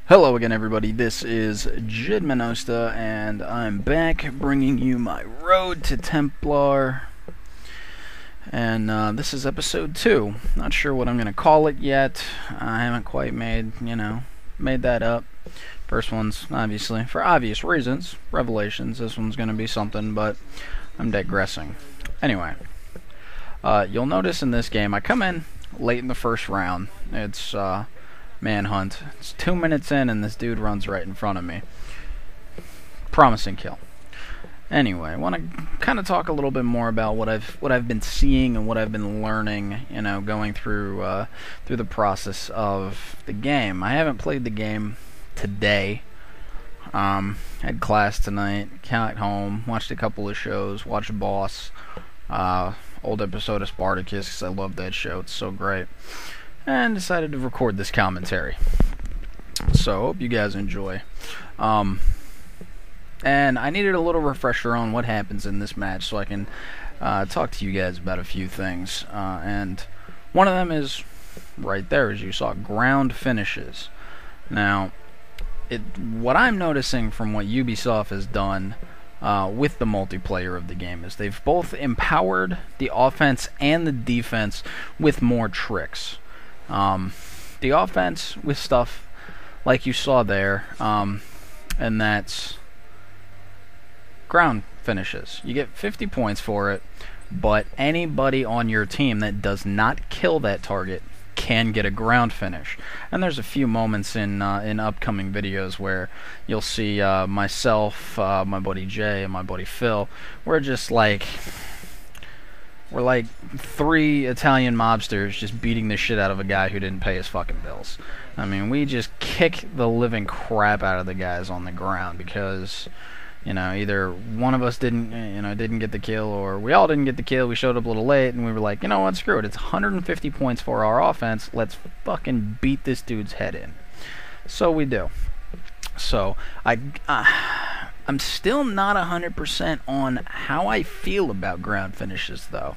Hello again, everybody. This is JidMenosta, and I'm back bringing you my road to Templar. And this is episode 2. Not sure what I'm going to call it yet. I haven't quite made that up. First one's, obviously, for obvious reasons, Revelations. This one's going to be something, but I'm digressing. Anyway, you'll notice in this game, I come in late in the first round. It's, manhunt. It's 2 minutes in and this dude runs right in front of me. Promising kill. Anyway, I want to kind of talk a little bit more about what I've been seeing and what I've been learning, going through the process of the game. I haven't played the game today. Had class tonight, got home, watched a couple of shows, watched Boss, old episode of Spartacus, because I love that show, it's so great. And decided to record this commentary. So, hope you guys enjoy. And I needed a little refresher on what happens in this match so I can talk to you guys about a few things. And one of them is right there, as you saw, ground finishes. Now, what I'm noticing from what Ubisoft has done with the multiplayer of the game is they've both empowered the offense and the defense with more tricks. The offense with stuff like you saw there, and that's ground finishes. You get 50 points for it, but anybody on your team that does not kill that target can get a ground finish. And there's a few moments in upcoming videos where you'll see myself, my buddy Jay, and my buddy Phil. We're like 3 Italian mobsters just beating the shit out of a guy who didn't pay his fucking bills. I mean, we just kick the living crap out of the guys on the ground because, either one of us didn't get the kill, or we all didn't get the kill. We showed up a little late, and we were like, you know what, screw it. It's 150 points for our offense. Let's fucking beat this dude's head in. So we do. So I'm still not 100% on how I feel about ground finishes, though.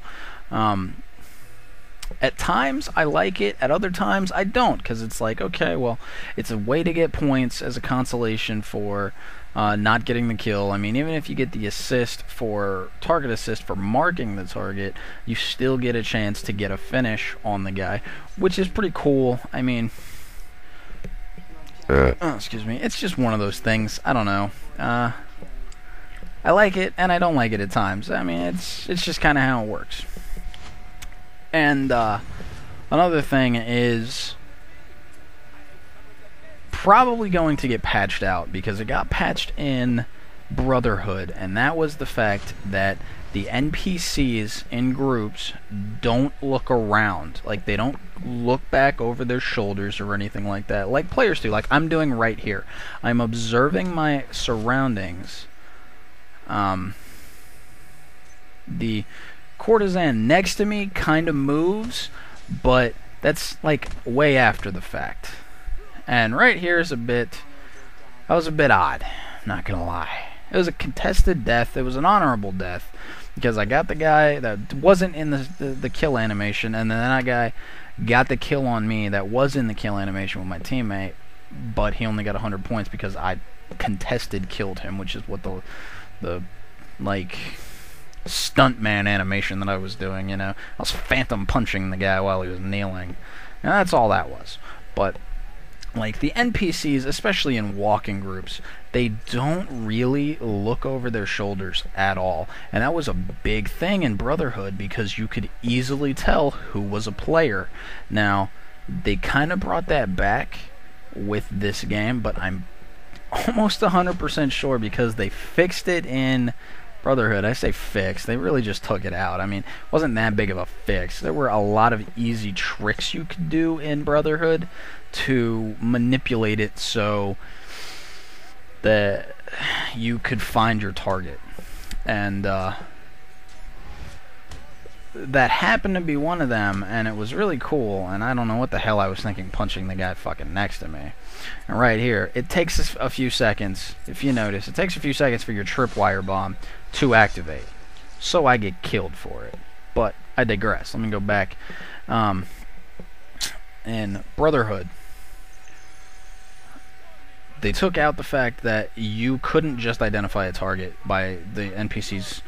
At times, I like it. At other times, I don't, because it's like, okay, well, it's a way to get points as a consolation for not getting the kill. I mean, even if you get the target assist for marking the target, you still get a chance to get a finish on the guy, which is pretty cool. I mean, excuse me. It's just one of those things. I don't know. I like it, and I don't like it at times. I mean, it's just kind of how it works. And another thing is probably going to get patched out, because it got patched in Brotherhood, and that was the fact that the NPCs in groups don't look around. Like, they don't look back over their shoulders or anything like that, like players do, like I'm doing right here. I'm observing my surroundings. The courtesan next to me kind of moves, but that's like way after the fact. And right here is that was a bit odd, not gonna lie. It was a contested death. It was an honorable death, because I got the guy that wasn't in the kill animation, and then that guy got the kill on me that was in the kill animation with my teammate, but he only got 100 points because I contested killed him, which is what the like stuntman animation that I was doing. I was phantom punching the guy while he was kneeling, and that's all that was. But like the NPCs, especially in walking groups, they don't really look over their shoulders at all, and that was a big thing in Brotherhood because you could easily tell who was a player. Now they kind of brought that back with this game, but I'm almost 100% sure, because they fixed it in Brotherhood. I say fixed, they really just took it out. I mean, it wasn't that big of a fix. There were a lot of easy tricks you could do in Brotherhood to manipulate it so that you could find your target. And that happened to be one of them, and it was really cool, and I don't know what the hell I was thinking punching the guy fucking next to me. And right here, it takes a few seconds, if you notice, it takes a few seconds for your tripwire bomb to activate. So I get killed for it. But I digress. Let me go back. In Brotherhood, They took out the fact that you couldn't just identify a target by the NPCs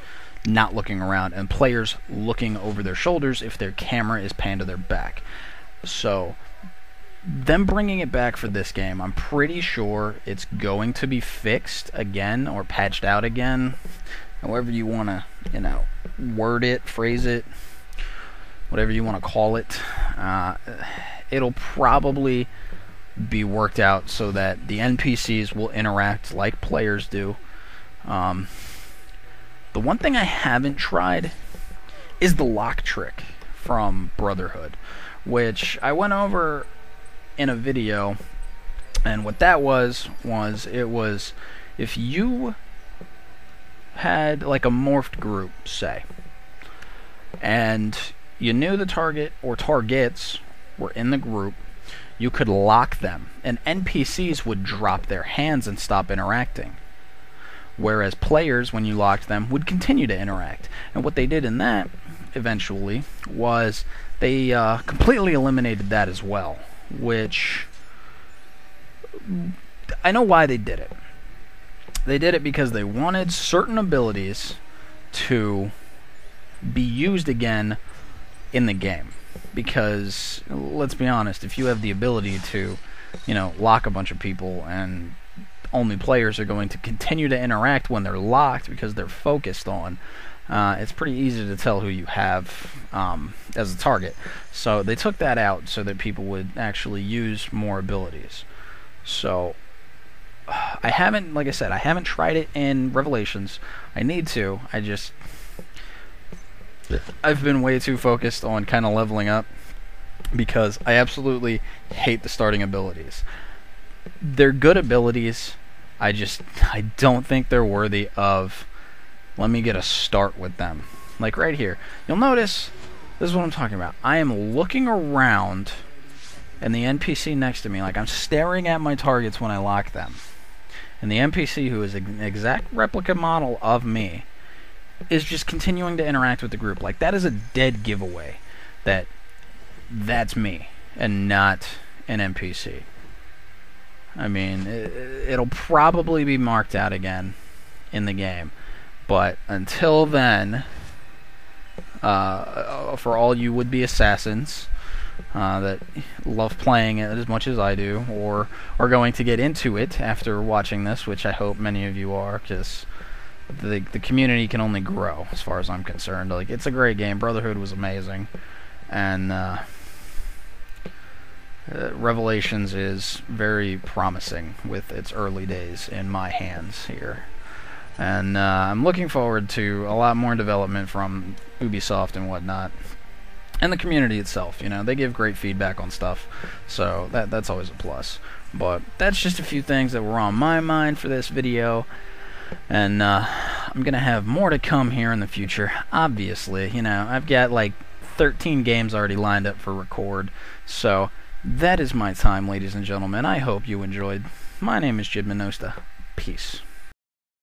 not looking around and players looking over their shoulders if their camera is panned to their back. So, them bringing it back for this game, I'm pretty sure it's going to be fixed again or patched out again. However you want to, word it, phrase it, whatever you want to call it. It'll probably be worked out so that the NPCs will interact like players do. The one thing I haven't tried is the lock trick from Brotherhood, which I went over in a video, and what that was if you had like a morphed group, say, and you knew the target or targets were in the group, you could lock them, and NPCs would drop their hands and stop interacting. Whereas players, when you locked them, would continue to interact. And what they did in that, eventually, was they completely eliminated that as well. Which, I know why they did it. They did it because they wanted certain abilities to be used again in the game. Because, let's be honest, if you have the ability to, lock a bunch of people and only players are going to continue to interact when they're locked because they're focused on, it's pretty easy to tell who you have as a target. So they took that out so that people would actually use more abilities. So I haven't, like I said, I haven't tried it in Revelations. I need to. I've been way too focused on kind of leveling up because I absolutely hate the starting abilities. They're good abilities. I don't think they're worthy of, let me get a start with them. Like right here. You'll notice, this is what I'm talking about. I am looking around and the NPC next to me, like I'm staring at my targets when I lock them. And the NPC, who is an exact replica model of me, is just continuing to interact with the group. Like, that is a dead giveaway that that's me and not an NPC. I mean, it'll probably be marked out again in the game. But until then, for all you would-be assassins that love playing it as much as I do, or are going to get into it after watching this, which I hope many of you are, because the community can only grow as far as I'm concerned. Like, it's a great game. Brotherhood was amazing, and Revelations is very promising with its early days in my hands here. And I'm looking forward to a lot more development from Ubisoft and whatnot. And the community itself, they give great feedback on stuff, so that's always a plus. But that's just a few things that were on my mind for this video, and I'm going to have more to come here in the future. Obviously, I've got like 13 games already lined up for record, so that is my time, ladies and gentlemen. I hope you enjoyed. My name is JidMenosta. Peace.